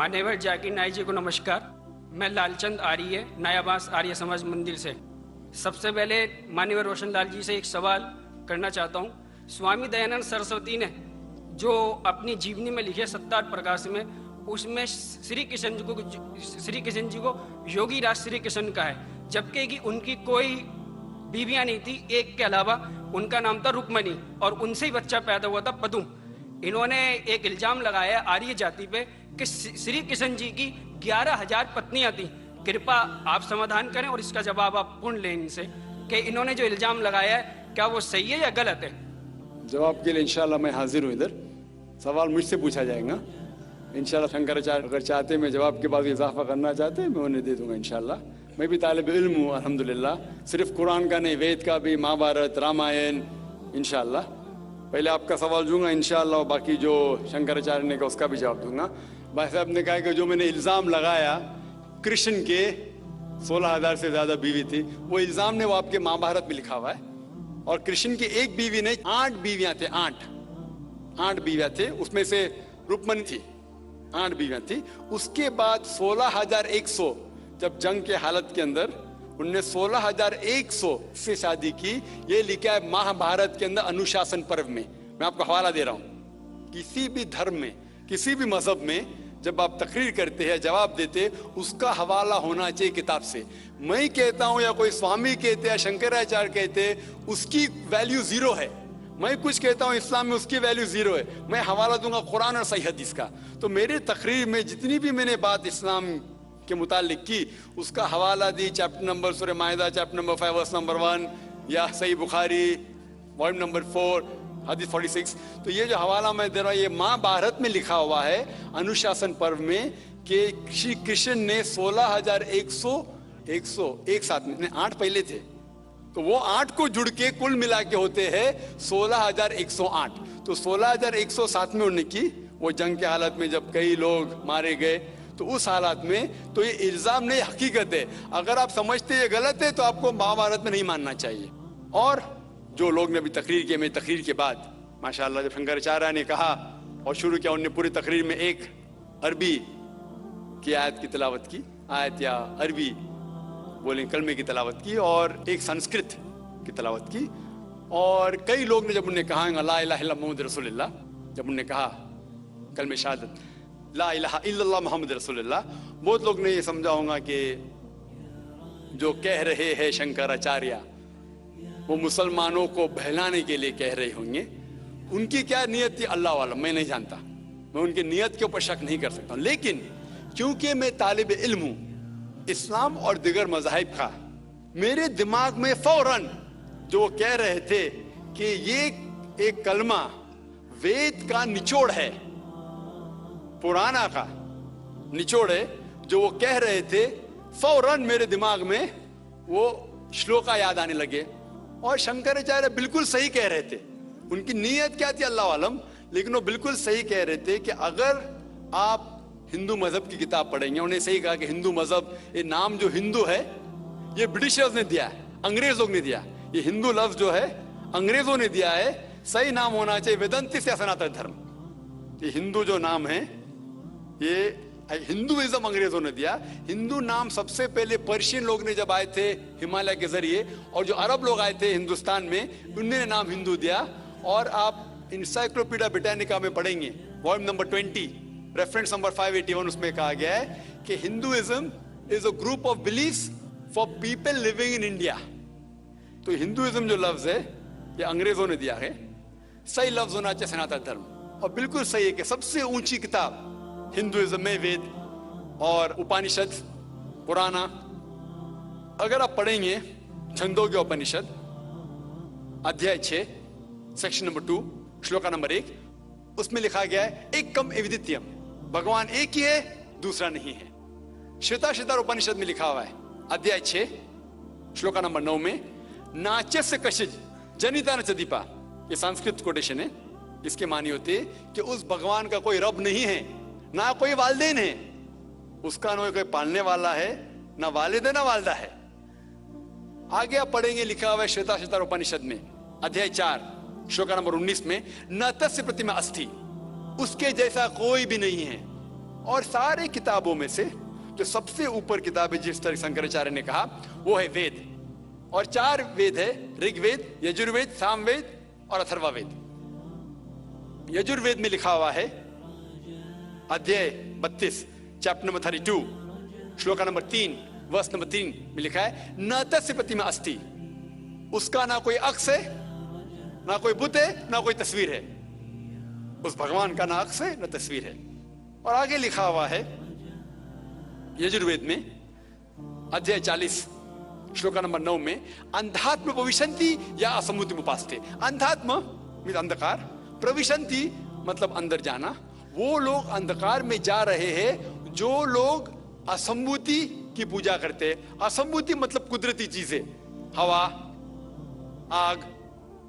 मान्यवर जाकिर नाइक जी को नमस्कार। मैं लालचंद आर्य, नयाबास आर्य समाज मंदिर से। सबसे पहले मान्यवर रोशन लाल जी से एक सवाल करना चाहता हूँ। स्वामी दयानंद सरस्वती ने जो अपनी जीवनी में लिखे सत्तार प्रकाश में, उसमें श्री कृष्ण जी को योगी राज श्री कृष्ण का है, जबकि कि उनकी कोई बीवियां नहीं थी, एक के अलावा। उनका नाम था रुक्मणी और उनसे ही बच्चा पैदा हुआ था पदुम। इन्होंने एक इल्जाम लगाया आर्य जाति पे कि श्री कृष्ण जी की 11,000 पत्नियां थी। कृपया आप समाधान करें और इसका जवाब आप पूर्ण लें इनसे कि इन्होंने जो इल्जाम लगाया है क्या वो सही है या गलत है। जवाब के लिए इंशाल्लाह मैं हाजिर हूँ। इधर सवाल मुझसे पूछा जाएगा इंशाल्लाह। शंकराचार्य अगर चाहते मैं जवाब के बाद इजाफा करना चाहते मैं उन्हें दे दूंगा इंशाल्लाह। मैं भी तालिब इल्म हूँ अल्हम्दुलिल्लाह, सिर्फ कुरान का नहीं, वेद का भी, महाभारत, रामायण इंशाल्लाह। पहले आपका सवाल दूंगा इंशाल्लाह और बाकी जो शंकराचार्य ने कहा उसका भी जवाब दूंगा। भाई साहब ने कहा कि जो मैंने इल्ज़ाम लगाया कृष्ण के 16,000 से ज़्यादा बीवी थी, वो इल्ज़ाम ने वो आपके महाभारत में लिखा हुआ है। और कृष्ण की एक बीवी नहीं 8 बीवियां थे, 8 बीवियां थे, उसमें से रुक्मणी थी, 8 बीवियां थी। उसके बाद 16,100 जब जंग के हालत के अंदर उनने 16,100 से शादी की। ये लिखा है महाभारत के अंदर अनुशासन पर्व में। मैं आपको हवाला दे रहा हूं। किसी भी धर्म में, किसी भी मजहब में जब आप तकरीर करते हैं, जवाब देते, उसका हवाला होना चाहिए किताब से। मैं कहता हूं या कोई स्वामी कहते हैं, शंकराचार्य कहते, उसकी वैल्यू 0 है। मैं कुछ कहता हूं इस्लाम में, उसकी वैल्यू 0 है। मैं हवाला दूंगा कुरान और सही हदीस का। तो मेरी तकरीर में जितनी भी मैंने बात इस्लाम के मुतालिक की, उसका हवाला दी। चैप्टर नंबर सूरह माइदा, चैप्टर नंबर 5 वर्स नंबर 1, या सही बुखारी वॉल्यूम नंबर 4 हदीस 46। तो ये जो हवाला मैं दे रहा हूँ, ये महाभारत में लिखा हुआ है अनुशासन पर्व में कि श्री कृष्ण ने 16,100 एक साथ में, 8 पहले थे, तो वो 8 को जुड़ के कुल मिला के होते हैं 16,108। तो 16,100 साथ में उन्होंने की वो जंग के हालत में जब कई लोग मारे गए। तो उस हालात में तो ये इल्जाम नहीं, हकीकत है। अगर आप समझते ये गलत है तो आपको महाभारत में नहीं मानना चाहिए। और जो लोग ने अभी तकरीर की, मेरी तकरीर के बाद माशाअल्लाह जब शंकराचार्य ने कहा और शुरू किया, उन्होंने पूरी तकरीर में एक अरबी की आयत की तिलावत की, आयत या अरबी बोलें कलमे की तिलावत की, और एक संस्कृत की तिलावत की। और कई लोग ने जब उन्हें कहा ला इलाहा इल्लल्लाह मुहम्मद रसूलुल्लाह, जब उन्हें कहा कलमे शहादत ला इलाहा इल्लल्लाह मुहम्मद रसूलुल्लाह, बहुत लोग ने ये समझा होगा कि जो कह रहे हैं शंकराचार्य वो मुसलमानों को बहलाने के लिए कह रहे होंगे। उनकी क्या नियत थी अल्लाह वाला, मैं नहीं जानता, मैं उनकी नियत के ऊपर शक नहीं कर सकता। लेकिन क्योंकि मैं तालिब इल्म हूं इस्लाम और दिगर मज़ाहिब का, मेरे दिमाग में फौरन जो वो कह रहे थे कि ये एक कलमा वेद का निचोड़ है, पुराना का निचोड़ है, जो वो कह रहे थे, फौरन मेरे दिमाग में वो श्लोका याद आने लगे। और शंकराचार्य बिल्कुल सही कह रहे थे। उनकी नीयत क्या थी अल्लाह आलम, लेकिन वो बिल्कुल सही कह रहे थे कि अगर आप हिंदू मजहब की किताब पढ़ेंगे, उन्हें सही कहा कि हिंदू मजहब, ये नाम जो हिंदू है ये ब्रिटिशर्स ने दिया है, अंग्रेज लोग ने दिया। ये हिंदू लफ्ज जो है अंग्रेजों ने दिया है, सही नाम होना चाहिए वेदांती से सनातन धर्म। ये हिंदू जो नाम है ये हिंदुइज्म अंग्रेजों ने दिया। हिंदू नाम सबसे पहले पर्शियन लोग ने जब आए थे हिमालय के जरिए, और जो अरब लोग आए थे हिंदुस्तान में, उन्होंने नाम हिंदू दिया। और आप इंसाइक्लोपीडिया ब्रिटानिका में पढ़ेंगे वॉल्यूम नंबर 20 रेफरेंस नंबर 581, उसमें कहा गया है कि Hinduism is a group of beliefs for people living in India. तो हिंदुइज्म जो लफ्ज है ये अंग्रेजों ने दिया है। सही लफ्ज होना चाहिए सनातन धर्म, और बिल्कुल सही है कि सबसे ऊंची किताब हिंदुइज्म में वेद और उपनिषद पुराना। अगर आप पढ़ेंगे छंदोग्य उपनिषद अध्याय 6 सेक्शन नंबर 2 श्लोका नंबर 1, उसमें लिखा गया है एकम अद्वितीयम, भगवान एक ही है, दूसरा नहीं है। श्वेताश्वतर उपनिषद में लिखा हुआ है अध्याय 6 श्लोका नंबर 9 में नाचस्य कशिज जनिता न चदीपा, ये संस्कृत कोटेशन है। इसके मानी होते कि उस भगवान का कोई रब नहीं है, ना कोई वालिदैन है, उसका ना कोई पालने वाला है, ना वालिद है ना वालदा है। आगे आप पढ़ेंगे लिखा हुआ है श्वेताश्वतर उपनिषद में अध्याय 4 श्लोका नंबर 19 में न तस्य प्रतिमा अस्थि, उसके जैसा कोई भी नहीं है। और सारे किताबों में से जो सबसे ऊपर किताब है, जिस तरह शंकराचार्य ने कहा, वो है वेद। और 4 वेद है, ऋग्वेद, यजुर्वेद, सामवेद और अथर्ववेद। यजुर्वेद में लिखा हुआ है, अध्याय 32, चैप्टर नंबर 32, श्लोक नंबर 3, वर्ष नंबर 3 में लिखा है, न तस्य प्रतिमा अस्ति, उसका ना कोई अक्ष है, ना कोई बुत है, ना कोई तस्वीर है। उस भगवान का ना अक्ष है, ना तस्वीर है। और आगे लिखा हुआ है यजुर्वेद में अध्याय 40, श्लोक नंबर 9 में, अंधात्म प्रविशन्ति या असम्मुति उपास्ते। अंधात्म मतलब अंधकार, प्रविशन्ति मतलब अंदर जाना। वो लोग अंधकार में जा रहे हैं जो लोग असम्मुति की पूजा करते हैं। असम्मुति मतलब कुदरती चीजें, हवा, आग,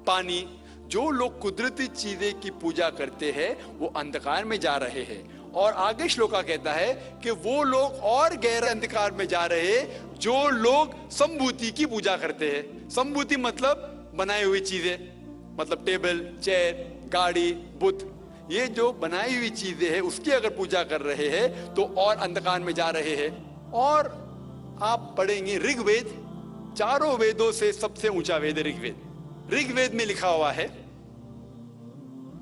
पानी। जो लोग कुदरती चीजें की पूजा करते हैं वो अंधकार में जा रहे हैं। और आगे श्लोका कहता है कि वो लोग और गहरे अंधकार में जा रहे हैं जो लोग संभूति की पूजा करते हैं। संभूति मतलब बनाई हुई चीजें, मतलब टेबल, चेयर, गाड़ी, बुत। ये जो बनाई हुई चीजें हैं उसकी अगर पूजा कर रहे हैं तो और अंधकार में जा रहे हैं। और आप पढ़ेंगे ऋग्वेद, 4 वेदों से सबसे ऊंचा वेद है ऋग्वेद। ऋग्वेद में लिखा हुआ है,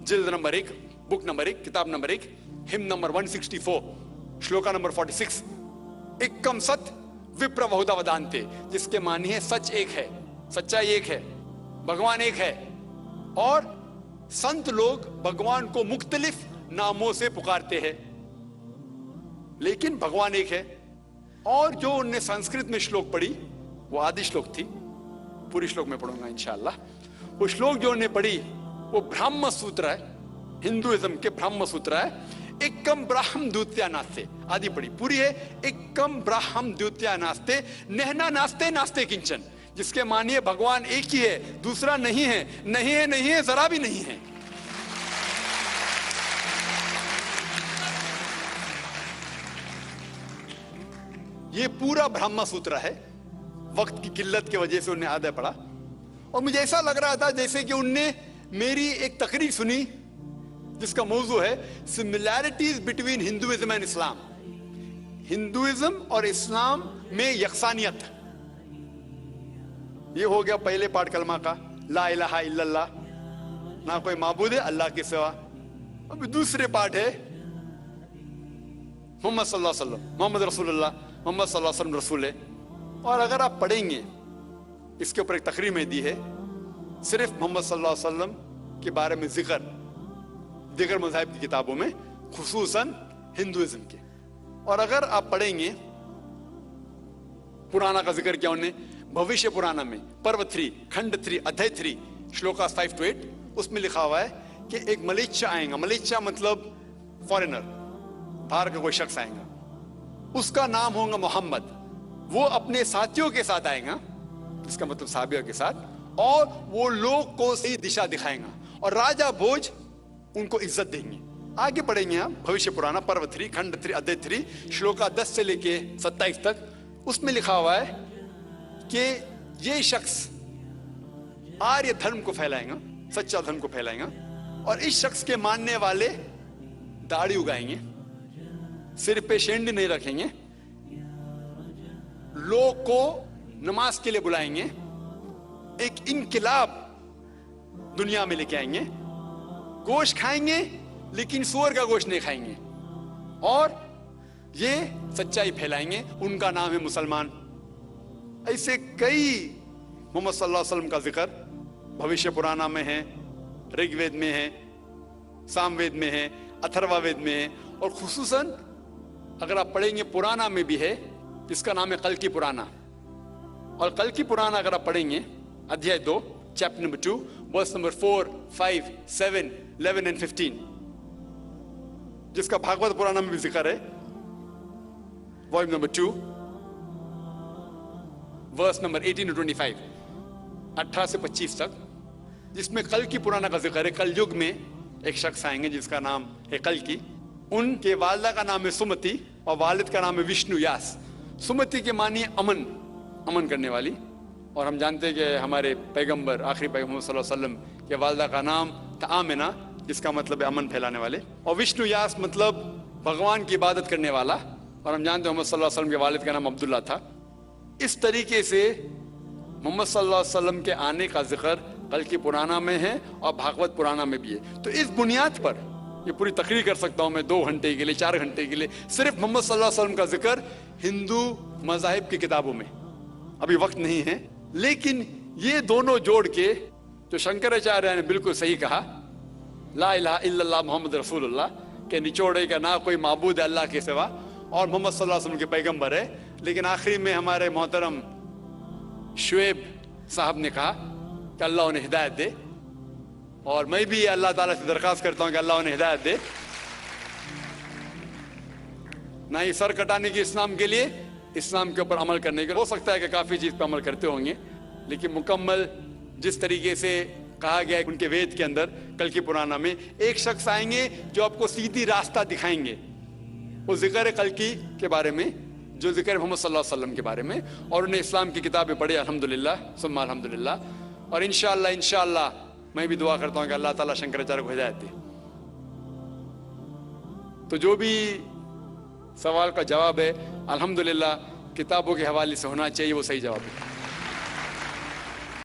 जिल्द नंबर 1, बुक नंबर 1, किताब number 1, him number 164, shloka number 46, एकम सत विप्र बहुधा वदान्ते, जिसके मानी है सच एक है, सच्चाई एक है, भगवान एक है। और संत लोग भगवान को मुख्तलिफ नामों से पुकारते हैं, लेकिन भगवान एक है। और जो उनने संस्कृत में श्लोक पढ़ी वो आदि श्लोक थी, पूरी श्लोक में पढ़ूंगा इंशाअल्लाह। वो श्लोक जो उन्हें पढ़ी वो ब्रह्म सूत्र है, हिंदुइज्म के ब्रह्म सूत्र है। एकम ब्राह्म द्वितीया नास्ते, आदि पढ़ी, पूरी है। एकम ब्राह्म द्वितीया नास्ते, नहना नास्ते नास्ते किंचन, जिसके मानिए भगवान एक ही है, दूसरा नहीं है, नहीं है, नहीं है, जरा भी नहीं है। ये पूरा ब्रह्म सूत्र है। वक्त की किल्लत की वजह से उन्हें आधा पढ़ा और मुझे ऐसा लग रहा था जैसे कि उनने मेरी एक तकरीर सुनी जिसका मौजू है similarities between Hinduism and Islam. Hinduism और इस्लाम में यकसानियत। ये हो गया पहले पाठ कलमा का, ला इलाहा इल्लल्लाह, ना कोई माबूद है अल्लाह के सिवा। अब दूसरे पाठ है मोहम्मद सल्लल्लाहु अलैहि वसल्लम, मोहम्मद रसूलुल्लाह, मोहम्मद सल्लल्लाहु अलैहि वसल्लम रसूल है। और अगर आप पढ़ेंगे, इसके ऊपर एक तकरीर में दी है सिर्फ मोहम्मद सल्लल्लाहु अलैहि वसल्लम के बारे में जिक्र दिगर मज़ाहिब की किताबों में, खुसूसन हिंदुइज्म के। और अगर आप पढ़ेंगे पुराना का जिक्र किया उन्होंने, भविष्य पुराना में पर्व 3 खंड 3 अध्याय 3 श्लोका 5 to 8, उसमें लिखा हुआ है कि एक मलेच्छा आएगा। मलेच्छा मतलब फॉरेनर, बाहर का कोई शख्स आएगा, उसका नाम होगा मोहम्मद। वो अपने साथियों के साथ आएगा, इसका मतलब साहबियों के साथ, और वो लोग को सही दिशा दिखाएगा और राजा भोज उनको इज्जत देंगे। आगे पढ़ेंगे आप भविष्य पुराना पर्व 3 खंड 3 अध्याय 3 श्लोका 10 से लेके 27 तक। उसमें लिखा हुआ है कि ये शख्स आर्य धर्म को फैलाएगा, सच्चा धर्म को फैलाएगा, और इस शख्स के मानने वाले दाढ़ी उगाएंगे, सिर पे शेंडी नहीं रखेंगे, लोग को नमाज के लिए बुलाएंगे, एक इनकिलाब दुनिया में लेके आएंगे, गोश्त खाएंगे लेकिन सुअर का गोश्त नहीं खाएंगे, और ये सच्चाई फैलाएंगे। उनका नाम है मुसलमान। ऐसे कई मोहम्मद सल्लल्लाहु अलैहि वसल्लम का जिक्र भविष्य पुराना में है, ऋग्वेद में है, सामवेद में है, अथर्ववेद में है, और खुसूसन अगर आप पढ़ेंगे पुराना में भी है, जिसका नाम है कल की पुराना। और कल की पुराना अगर आप पढ़ेंगे अध्याय 2 chapter number 2 verse number 4, 5, 7, 11 and 15, जिसका भागवत पुराना में भी जिक्र है, volume number 2 verse number 18 to 25, 18 से 25 तक, जिसमें कल की पुराना का जिक्र है। कल युग में एक शख्स आएंगे जिसका नाम है कल की। उनके वालिदा का नाम है सुमति और वालिद का नाम है विष्णु यास। सुमति के मानिए अमन, अमन करने वाली। और हम जानते हैं कि हमारे पैगंबर आखिरी पैगंबर सल्लल्लाहु अलैहि वसल्लम के वालिदा का नाम था आमिना, जिसका मतलब है अमन फैलाने वाले। और विष्णु यास मतलब भगवान की इबादत करने वाला, और हम जानते हैं मोहम्मद सल्लल्लाहु अलैहि वसल्लम के वालिद का नाम अब्दुल्ला था। इस तरीके से मोहम्मद सल्लल्लाहु अलैहि वसल्लम के आने का जिक्र कल्कि पुराना में है और भागवत पुराना में भी है। तो इस बुनियाद पर ये पूरी तकरीर कर सकता हूं मैं 2 घंटे के लिए, 4 घंटे के लिए, सिर्फ मोहम्मद सल्लल्लाहु अलैहि वसल्लम का जिक्र हिंदू मज़ाहिब की किताबों में। अभी वक्त नहीं है, लेकिन ये दोनों जोड़ के जो शंकराचार्य ने बिल्कुल सही कहा, ला इलाहा इल्लल्लाह मोहम्मद रसूलुल्लाह के निचोड़े का ना कोई माबूद है अल्लाह के सिवा, और मोहम्मद सल्लल्लाहु अलैहि वसल्लम के पैगंबर है। लेकिन आखिरी में हमारे मोहतरम शुएब साहब ने कहा कि अल्लाह उन्हें हिदायत दे, और मैं भी अल्लाह ताला से दरखास्त करता हूं कि अल्लाह उन्हें हिदायत दे। ना ही सर कटाने की इस्लाम के लिए, इस्लाम के ऊपर अमल करने के। हो सकता है कि काफी चीज पर अमल करते होंगे, लेकिन मुकम्मल जिस तरीके से कहा गया है उनके वेद के अंदर, कल की पुराना में, एक शख्स आएंगे जो आपको सीधी रास्ता दिखाएंगे। वो जिक्र है कल की के बारे में, जो जिक्र है मोहम्मद सल्लल्लाहु अलैहि वसल्लम के बारे में, और उन्हें इस्लाम की किताबें पढ़ी अल्हम्दुलिल्लाह सुम्मा अल्हम्दुलिल्लाह। और इंशाअल्लाह मैं भी दुआ करता हूं कि अल्लाह ताला शंकराचार्य को हिदायत दे। तो जो भी सवाल का जवाब है अल्हम्दुलिल्लाह किताबों के हवाले से होना चाहिए, वो सही जवाब है।